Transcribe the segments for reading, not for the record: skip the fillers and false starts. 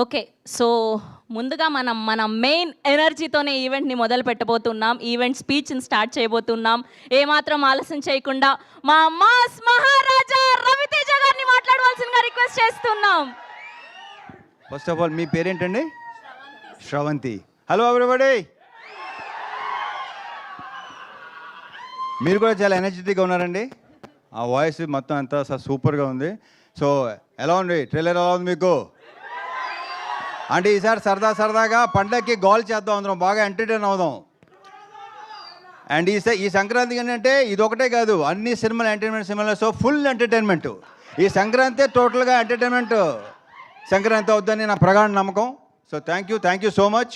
Okay. So, ముందుగా మన main ఎనర్జీతోనే ఈవెంట్‌ని మొదలు పెట్టబోతున్నాం. ఈవెంట్ స్పీచ్‌ని స్టార్ట్ చేయబోతున్నాం. ఏమాత్రం ఆలస్యం చేయకుండా మా మాస్ మహారాజా రవితేజ గారిని మాట్లాడవలసిందిగా రిక్వెస్ట్ చేస్తున్నాం. ఫస్ట్ ఆఫ్ ఆల్ మీ పేరేంటండి? శ్రవంతి. Hello everybody. మీరు కూడా చాలా ఎనర్జెటిక్గా ఉన్నారండి. ఆ వాయిస్ మొత్తం అంతా సూపర్గా ఉంది. సో ఎలా ఉంది ట్రైలర్, ఎలా ఉంది మీకు? అంటే ఈసారి సరదాగా పండగకి గోల్ చేద్దాం, అందరం బాగా ఎంటర్టైన్ అవుదాం. అండ్ ఈ సంక్రాంతి ఏంటంటే ఇది ఒకటే కాదు, అన్ని సినిమాలు ఎంటర్టైన్మెంట్ సినిమాలు. So full entertainment. ఈ సంక్రాంతి టోటల్గా ఎంటర్టైన్మెంట్ సంక్రాంతి అవుద్దని నా ప్రగాఢ నమ్మకం. So thank you so much.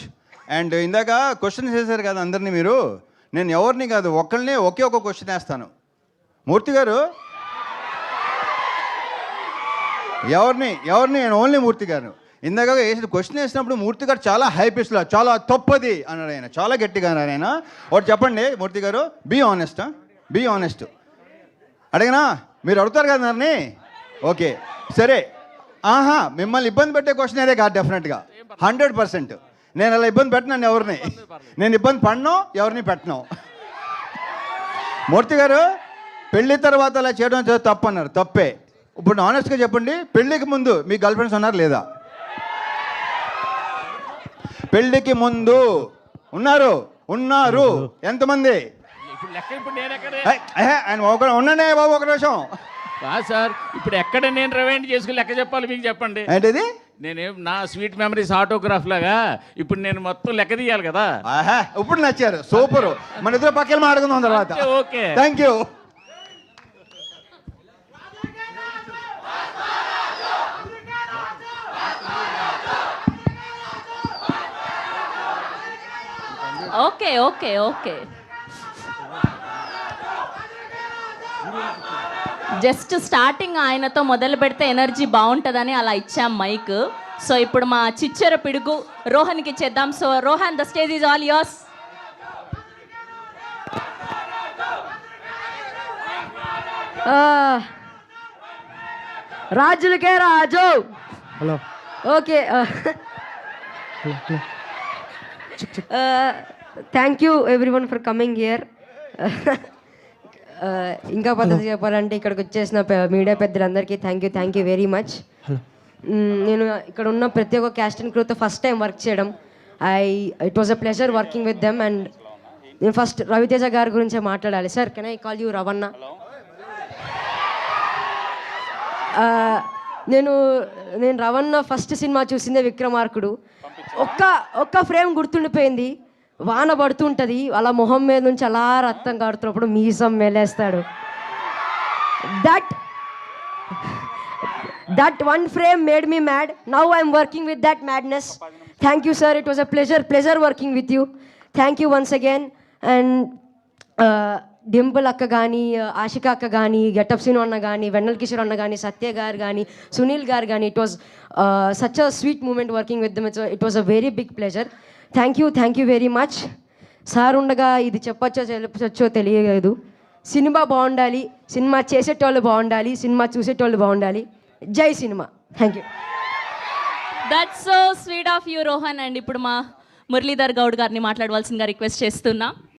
And ఇందాక క్వశ్చన్ చేశారు కదా అందరినీ మీరు. నేను ఎవరిని కాదు, ఒక్కరిని ఒకే ఒక క్వశ్చన్ వేస్తాను. మూర్తి గారు ఎవరిని నేను ఓన్లీ మూర్తి గారు. ఇందాక వేసిన క్వశ్చన్ వేసినప్పుడు మూర్తి గారు చాలా హై పిచ్లో చాలా తప్పది అన్నాడు ఆయన, చాలా గట్టిగా అన్నాడు ఆయన. ఒకటి చెప్పండి మూర్తి గారు, బీ ఆనెస్ట్. అడిగినా మీరు అడుగుతారు కదా నన్ను. ఓకే సరే. మిమ్మల్ని ఇబ్బంది పెట్టే క్వశ్చన్ అదే కాదు, డెఫినెట్గా 100%. నేను అలా ఇబ్బంది పెట్టినాను ఎవరిని, నేను ఇబ్బంది పడినో ఎవరిని పెట్టను. మూర్తి గారు పెళ్లి తర్వాత అలా చేయడం తప్పు అన్నారు, తప్పే. ఇప్పుడు ఆనెస్ట్గా చెప్పండి, పెళ్ళికి ముందు మీ గర్ల్ ఫ్రెండ్స్ ఉన్నారు లేదా? పెళ్ళికి ముందు ఉన్నారు ఎంతమంది? ఆయన ఉండండి బాబు ఒక నిమిషం. సార్ ఇప్పుడు ఎక్కడ నేను రివైండ్ చేసుకుని లెక్క చెప్పాలి మీకు చెప్పండి. ఏంటిది? నేనేం నా స్వీట్ మెమరీస్ ఆటోగ్రాఫ్ లాగా ఇప్పుడు నేను మొత్తం లెక్క తీయాలి కదా. ఇప్పుడు నచ్చారు, సూపర్. మన ఇద్దరు పక్కన మాట్లాడుకుందాం తర్వాత. Okay thank you. Okay. Just starting ఆయనతో మొదలు పెడితే ఎనర్జీ బాగుంటుందని అలా ఇచ్చాం మైక్. సో ఇప్పుడు మా చిచ్చర పిడుగు రోహన్కి ఇచ్చేద్దాం. So Rohan, the stage is all yours. రాజులకే రాజు. Hello. Okay. Thank you everyone for coming here. ఇంకా పద్ధతి చెప్పాలంటే ఇక్కడికి వచ్చేసిన మీడియా పెద్దలందరికీ థ్యాంక్ యూ వెరీ మచ్. నేను ఇక్కడ ఉన్న ప్రతి ఒక్క క్యాస్ట్ అండ్ క్రూతో ఫస్ట్ టైం వర్క్ చేయడం. It was a pleasure working with them. And నేను ఫస్ట్ రవితేజ గారి గురించే మాట్లాడాలి. Sir, can I call you Ravana? నేను రవణ ఫస్ట్ సినిమా చూసిందే విక్రమార్కుడు. ఒక్క ఫ్రేమ్ గుర్తుండిపోయింది. వాన పడుతుంటుంది, అలా మొహం మీద నుంచి అలా రక్తం కాడుతున్నప్పుడు మీసం మెలేస్తాడు. That one frame made me mad. Now I'm working with that madness. Thank you sir, it was a pleasure working with you. Thank you once again. And Dimple అక్క కానీ, ఆశిక అక్క కానీ, గెటప్ సీను అన్న కానీ, వెన్నెల కిషోర్ అన్న కానీ, సత్య గారు కానీ, సునీల్ గారు కానీ, it was such a sweet moment working with them. It was a very big pleasure. Thank you very much. Sir ఉండగా ఇది చెప్పచ్చో తెలియలేదు. సినిమా బాగుండాలి, సినిమా చేసేటోళ్ళు బాగుండాలి, సినిమా చూసేటోళ్ళు బాగుండాలి. జై cinema. Thank you. That's so sweet of you Rohan. And ఇప్పుడు మా మురళీధర్ గౌడ్ గారిని మాట్లాడవలసిందిగా రిక్వెస్ట్ చేస్తున్నా.